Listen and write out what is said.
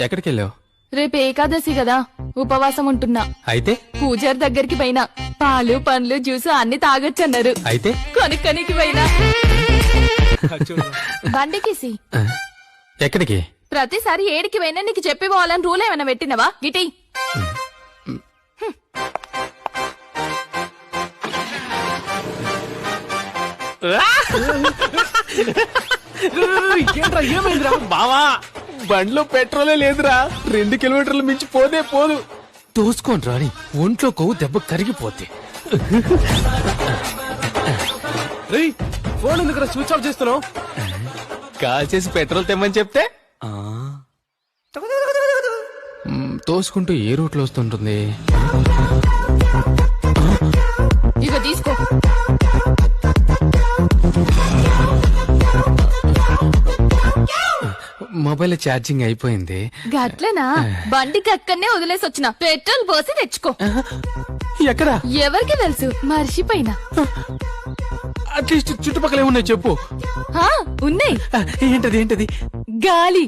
ఎక్కడికి వెళ్ళావు? రేపు ఏకాదశి కదా, ఉపవాసం ఉంటున్నా. అయితే పూజారి దగ్గరికి పోయినా, పాలు పండ్లు జ్యూస్ అన్ని తాగొచ్చన్నారు. అయితే కొనుక్కనికి పోయినా. బండికిసి ఎక్కడికి? ప్రతిసారి ఏడికి పోయినా నీకు చెప్పి పోవాలని రూల్ ఏమైనా పెట్టినవా? గిటి ఏమైందిరా బావా? బండ్లో పెట్రోలే లేదురా. 2 కిలోమీటర్లు మించి పోదే పోదు. తోసుకోండి రాని, ఒంట్లో కొవ్వు దెబ్బ కరిగిపోతే. రేయ్, ఫోన్ ఎందుకు స్విచ్ ఆఫ్ చేస్తున్నావు? కాల్ చేసి పెట్రోల్ తెమ్మని చెప్తే తోసుకుంటూ ఏ రూట్లో వస్తుంటుంది? ఇక తీసుకో. మొబైల్ ఛార్జింగ్ అయిపోయింది. గట్లనా? బండికి అక్కడనే వదిలేసి వచ్చిన. పెట్రోల్ పోసి తెచ్చుకో. ఎక్కడ? ఎవరికి తెలుసు, మర్చిపోయినా. అట్లీస్ట్ చుట్టుపక్కల ఏమున్నాయి చెప్పు. ఉన్నాయి. ఏంటది? గాలి.